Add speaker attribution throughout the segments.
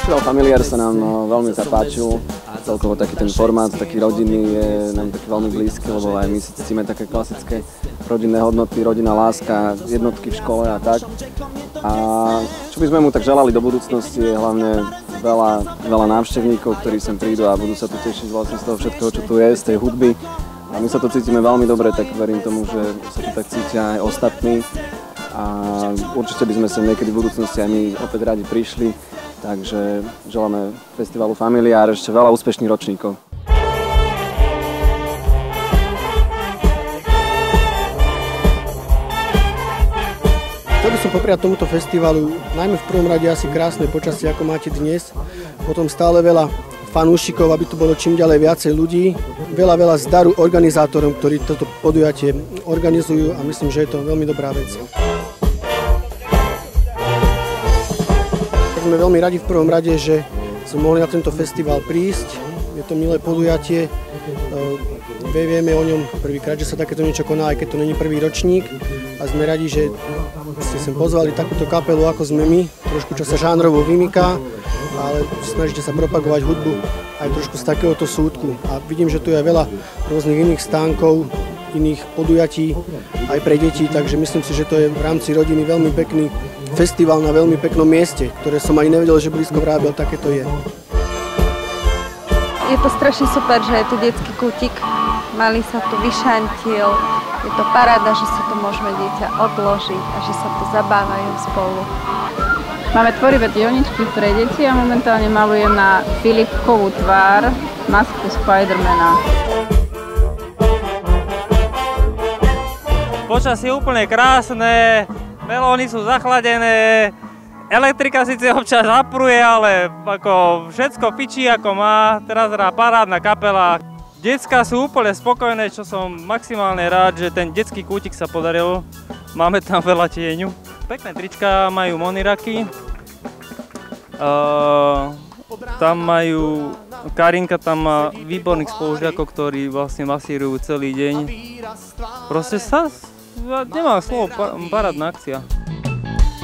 Speaker 1: Festival Familiar sa nám veľmi zapáčil. Celkovo taký ten formát, taký rodinný je nám taký veľmi blízky, lebo aj my si cítime také klasické rodinné hodnoty, rodinná láska, jednotky v škole a tak. A čo by sme mu tak želali do budúcnosti je hlavne veľa návštevníkov, ktorí sem prídu a budú sa tu tešiť vlastne z toho všetkého, čo tu je, z tej hudby. A my sa tu cítime veľmi dobre, tak verím tomu, že sa tu tak cítia aj ostatní. A určite by sme sa niekedy v budúcnosti aj my opäť radi prišli. Takže želáme festivalu Familiar ešte veľa úspešných ročníkov.
Speaker 2: Chcel by som popriať tomuto festivalu najmä v prvom rade asi krásne počasie, ako máte dnes. Potom stále veľa fanúšikov, aby tu bolo čím ďalej viacej ľudí. Veľa zdaru organizátorom, ktorí toto podujatie organizujú a myslím, že je to veľmi dobrá vec. Sme veľmi radi v prvom rade, že sme mohli na tento festival prísť. Je to milé podujatie. Vieme o ňom prvýkrát, že sa takéto niečo koná, aj keď to není prvý ročník. A sme radi, že ste sem pozvali takúto kapelu, ako sme my. Trošku čo sa žánrovo vymyká, ale snažíte sa propagovať hudbu aj trošku z takéhoto súdku. A vidím, že tu je veľa rôznych iných stánkov, iných podujatí aj pre deti, takže myslím si, že to je v rámci rodiny veľmi pekný festival na veľmi peknom mieste, ktoré som ani nevedel, že blízko Vrábel takéto je.
Speaker 3: Je to strašne super, že je tu detský kútik, malý sa tu vyšantil, je to paráda, že si tu môžeme dieťa odložiť a že sa tu zabávajú spolu.
Speaker 4: Máme tvorivé dielničky pre deti a momentálne malujem na Filipkovú tvár masku Spidermana.
Speaker 5: Počasie je úplne krásne, melóny sú zachladené, elektrika síce občas zapruje, ale ako všetko fičí ako má, teraz hrá parádna kapela. Decká sú úplne spokojné, čo som maximálne rád, že ten detský kútik sa podaril, máme tam veľa tieňu. Pekné trička majú moniraky, tam majú, Karinka tam má výborných spolužiakov, ktorí vlastne masírujú celý deň. Proste nemám slovo, parádna akcia.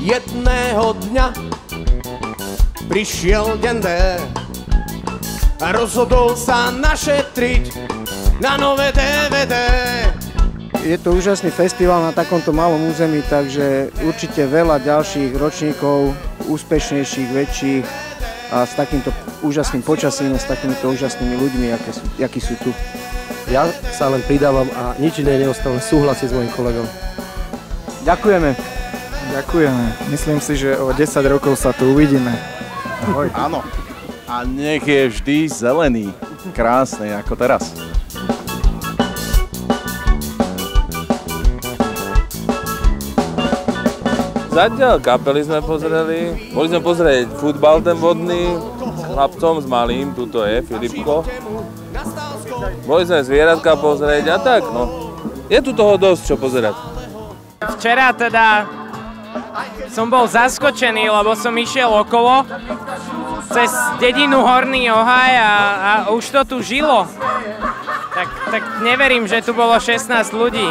Speaker 6: Jedného dňa prišiel deň D a rozhodol sa našetriť na nové DVD.
Speaker 7: Je to úžasný festival na takomto malom území, takže určite veľa ďalších ročníkov, úspešnejších, väčších a s takýmto úžasným počasím a s takýmito úžasnými ľuďmi, akí sú tu.
Speaker 8: Ja sa len pridávam a nič iné neostávam súhlasiť s mojím kolegom.
Speaker 7: Ďakujeme.
Speaker 9: Ďakujeme. Myslím si, že o 10 rokov sa tu uvidíme.
Speaker 10: Ahoj. Áno. A nech je vždy zelený. Krásny ako teraz.
Speaker 11: Zatiaľ kapely sme pozreli. Boli sme pozrieť futbal ten vodný. Chlapcom s malým, tuto je Filipko. Boli sme zvieratka pozrieť a tak, no. Je tu toho dosť čo pozerať.
Speaker 12: Včera teda som bol zaskočený, lebo som išiel okolo cez dedinu Horný Ohaj a už to tu žilo. Tak neverím, že tu bolo 16 ľudí.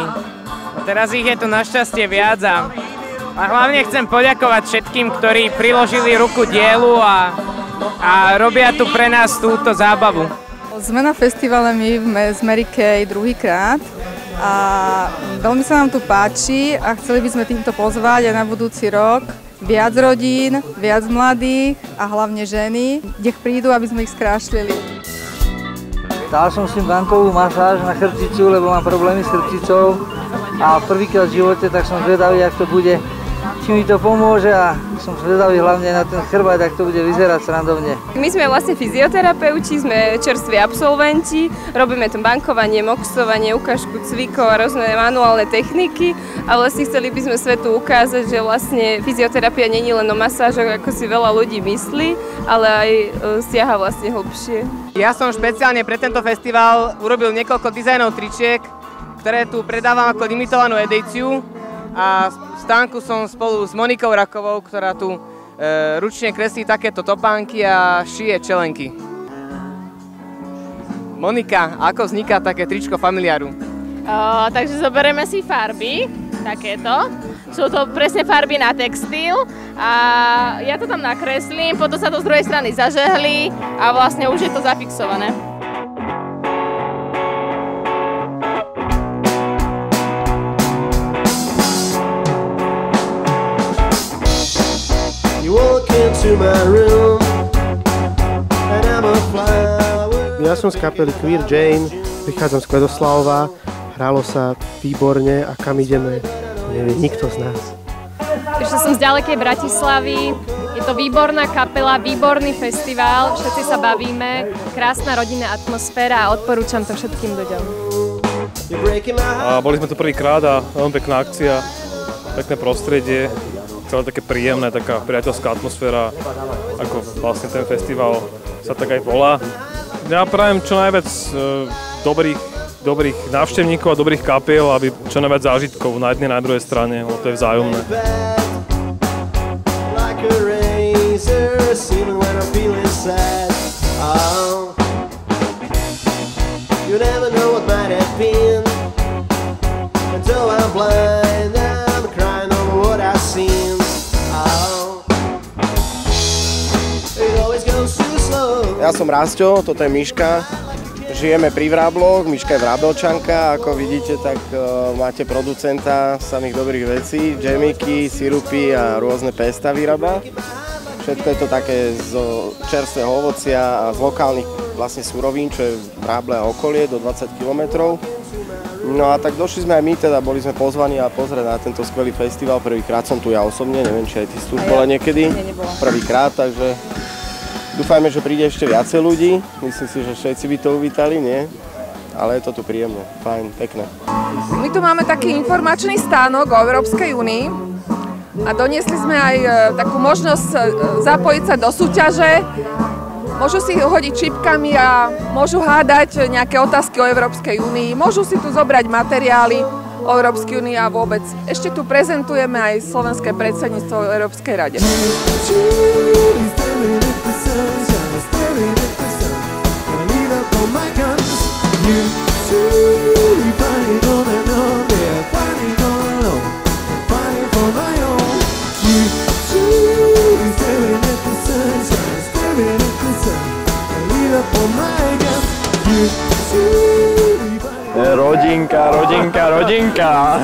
Speaker 12: Teraz ich je tu našťastie viac a hlavne chcem poďakovať všetkým, ktorí priložili ruku dielu a robia tu pre nás túto zábavu.
Speaker 3: Sme na festivale my z Mary Kay druhýkrát a veľmi sa nám tu páči a chceli by sme týmto pozvať aj na budúci rok viac rodín, viac mladých a hlavne ženy. Nech prídu, aby sme ich skrášlili.
Speaker 7: Dal som si bankovú masáž na chrbticu, lebo mám problémy s chrbticou a prvýkrát v živote, tak som zvedavý, jak to bude. Či mi to pomôže a som zvedavý hlavne na ten chrbát, ak to bude vyzerať srandovne.
Speaker 13: My sme vlastne fyzioterapeuti, sme čerství absolventi, robíme tam bankovanie, moxovanie, ukážku cvikov a rôzne manuálne techniky a vlastne chceli by sme svetu ukázať, že vlastne fyzioterapia nie je len o masážoch, ako si veľa ľudí myslí, ale aj siaha vlastne hlbšie.
Speaker 12: Ja som špeciálne pre tento festival urobil niekoľko dizajnov tričiek, ktoré tu predávam ako limitovanú edíciu a v stánku som spolu s Monikou Rakovou, ktorá tu ručne kreslí takéto topánky a šije čelenky. Monika, ako vzniká také tričko Familiaru?
Speaker 14: Takže zoberieme si farby, takéto. Sú to presne farby na textil a ja to tam nakreslím, potom sa to z druhej strany zažehli a vlastne už je to zafixované.
Speaker 15: Ja som z kapely Queer Jane, prichádzam z Kvedoslavova, hralo sa výborne a kam ideme, nevie nikto z nás.
Speaker 16: Prišla som z ďalekej Bratislavy, je to výborná kapela, výborný festival, všetci sa bavíme, krásna rodinná atmosféra a odporúčam to všetkým ľuďom.
Speaker 17: Boli sme tu prvýkrát a veľmi pekná akcia, pekné prostredie, celé také príjemné, taká priateľská atmosféra, ako vlastne ten festival sa tak aj volá. Ja prajem čo najviac dobrých návštevníkov a dobrých kapiel, aby čo najviac zážitkov na jednej, na druhej strane, lebo to je vzájomné.
Speaker 18: Ja som Rasťo, toto je Miška. Žijeme pri Vrábloch, Miška je Vrábelčanka, ako vidíte, tak máte producenta samých dobrých vecí, džemiky, sirupy a rôzne pésta vyrába. Všetko je to také z čerstvého ovocia a z lokálnych vlastne surovín, čo je Vráble a okolie, do 20 km. No a tak došli sme aj my, teda boli sme pozvaní a pozrieť na tento skvelý festival. Prvýkrát som tu ja osobne, neviem, či aj ty si tu bola niekedy. Prvýkrát, takže dúfajme, že príde ešte viacej ľudí. Myslím si, že všetci by to uvítali, nie? Ale je to tu príjemné, fajn, pekné.
Speaker 19: My tu máme taký informačný stánok o Európskej únii a doniesli sme aj takú možnosť zapojiť sa do súťaže. Môžu si hodiť čipkami a môžu hádať nejaké otázky o Európskej únii. Môžu si tu zobrať materiály o Európskej únii a vôbec. Ešte tu prezentujeme aj slovenské predsedníctvo v Európskej rade.
Speaker 9: Rodinka.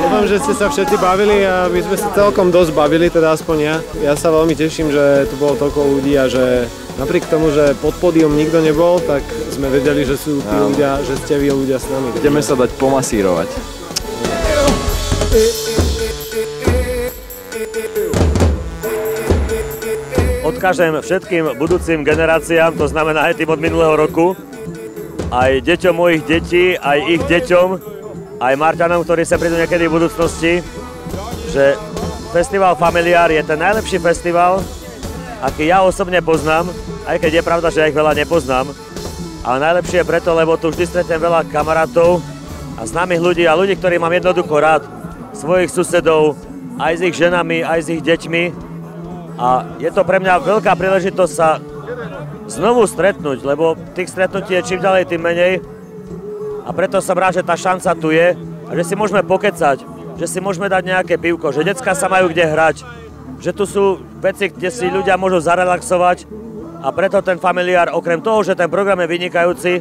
Speaker 9: Dúfam, že ste sa všetci bavili a my sme sa celkom dosť bavili, teda aspoň ja. Ja sa veľmi teším, že tu bolo toľko ľudí a že napriek tomu, že pod pódium nikto nebol, tak sme vedeli, že sú tí ľudia, že ste vy ľudia s nami.
Speaker 10: Ideme sa dať pomasírovať.
Speaker 20: Odkážem všetkým budúcim generáciám, to znamená aj tým od minulého roku, aj deťom mojich detí, aj ich deťom, aj Marťanom, ktorí sa prídu niekedy v budúcnosti, že festival Familiar je ten najlepší festival, aký ja osobne poznám, aj keď je pravda, že ja ich veľa nepoznám. Ale najlepšie je preto, lebo tu vždy stretnem veľa kamarátov a známych ľudí a ľudí, ktorí mám jednoducho rád, svojich susedov, aj s ich ženami, aj s ich deťmi. A je to pre mňa veľká príležitosť sa znovu stretnúť, lebo tých stretnutí je čím ďalej, tým menej. A preto som rád, že tá šanca tu je a že si môžeme pokecať, že si môžeme dať nejaké pivko, že decká sa majú kde hrať, že tu sú veci, kde si ľudia môžu zarelaxovať a preto ten Familiar, okrem toho, že ten program je vynikajúci,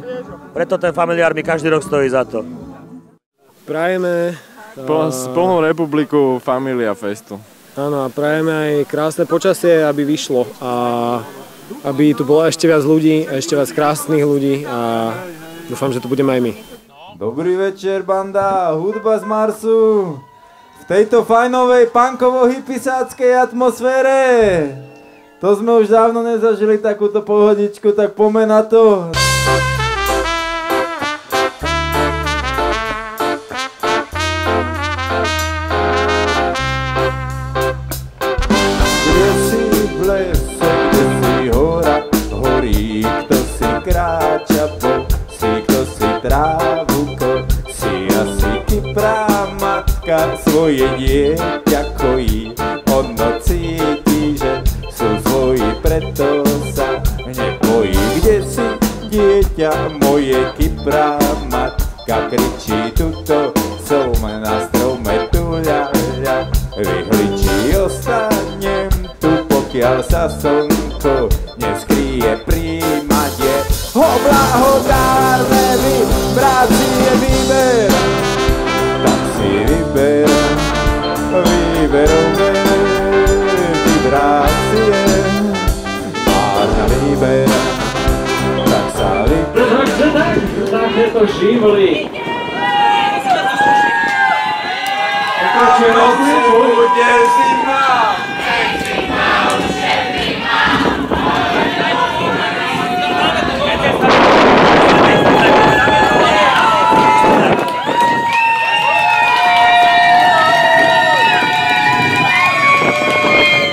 Speaker 20: preto ten Familiar mi každý rok stojí za to.
Speaker 9: Prajeme
Speaker 10: plnú republiku Familia Festu.
Speaker 9: Áno, a prajeme aj krásne počasie, aby vyšlo a aby tu bolo ešte viac ľudí, ešte viac krásnych ľudí a dúfam, že tu budeme aj my.
Speaker 21: Dobrý večer, banda, hudba z Marsu. V tejto fajnovej punkovo-hippisáckej atmosfére. To sme už dávno nezažili takúto pohodičku, tak poďme na to. Svoje dieťa kojí, ono cíti, že sú svoji, preto sa nebojí. Kde si, dieťa moje, kyprá matka kričí, tuto som na strome tuľa. pokiaľ sa slnko neskryje príjmanie. Ho blahodárne vibrácie výber, tak si vyber, výberové vibrácie. Máš na výber, tak sa vyber. Tak je to živli. Pokračuje noci, bude zima.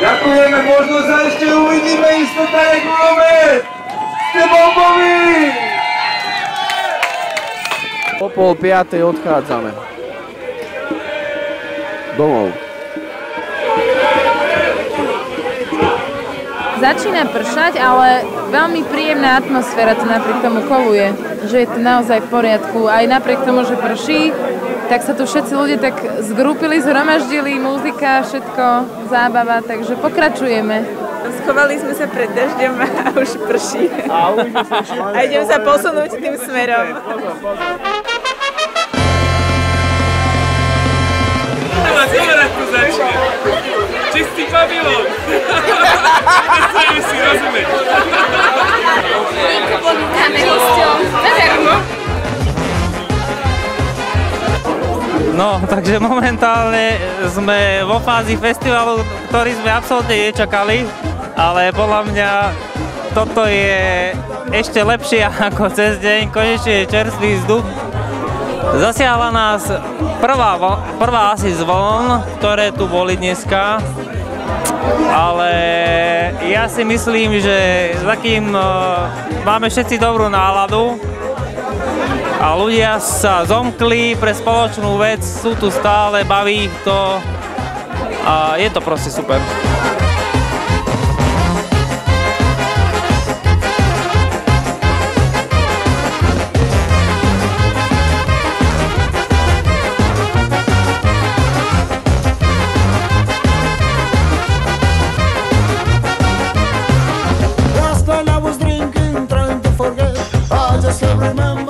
Speaker 21: Ďakujeme, možno sa ešte uvidíme, istota je gulomet! Ste bomboví!
Speaker 18: O 4:30 odchádzame domov.
Speaker 4: Začína pršať, ale veľmi príjemná atmosféra to napriek tomu koluje, že je to naozaj v poriadku. Aj napriek tomu, že prší, tak sa tu všetci ľudia tak zgrupili, zhromaždili, muzika, všetko, zábava, takže pokračujeme.
Speaker 1: Schovali sme sa pred dažďom a už prší. A idem sa posunúť tým smerom.
Speaker 11: Zamerať tu začne. Čistý pavilón. Predstavíme si, rozumieť.
Speaker 13: Díky, povídáme hosťom. Zadarmo.
Speaker 5: No, takže momentálne sme vo fázi festivalu, ktorý sme absolútne nečakali, ale podľa mňa toto je ešte lepšie ako cez deň, konečne je čerstvý vzduch. Zasiahla nás prvá asi z vln, ktoré tu boli dneska, ale ja si myslím, že za kým máme všetci dobrú náladu a ľudia sa zomkli pre spoločnú vec, sú tu stále, baví ich to a je to proste super.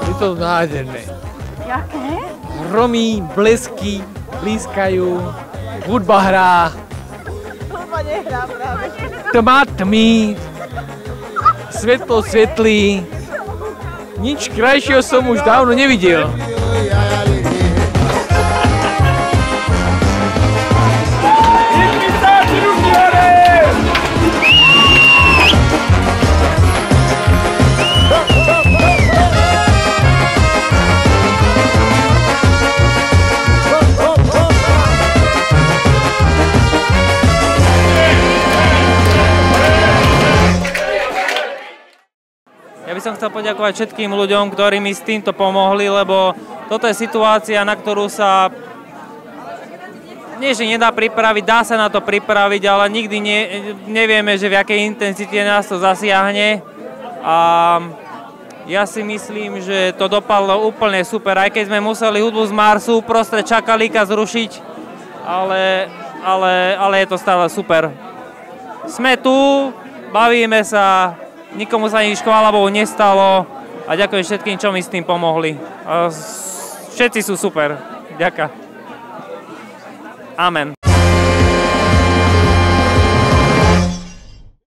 Speaker 22: Je to nádherné.
Speaker 1: Jaké?
Speaker 22: Hromí, blesky, blízkajú, hudba hrá.
Speaker 1: Hudba nehrá práve.
Speaker 22: Tma tmí, svetlo svetlí. Nič krajšieho som už dávno nevidel.
Speaker 5: Ja by som chcel poďakovať všetkým ľuďom, ktorí mi s týmto pomohli, lebo toto je situácia, na ktorú sa nie, že nedá pripraviť, dá sa na to pripraviť, ale nikdy nevieme, že v akej intenzite nás to zasiahne. A ja si myslím, že to dopadlo úplne super, aj keď sme museli hudbu z Marsu uprostred čakalíka zrušiť, ale je to stále super. Sme tu, bavíme sa, nikomu sa nič chvála Bohu nestalo a ďakujem všetkým, čo mi s tým pomohli. Všetci sú super. Ďakujem. Amen.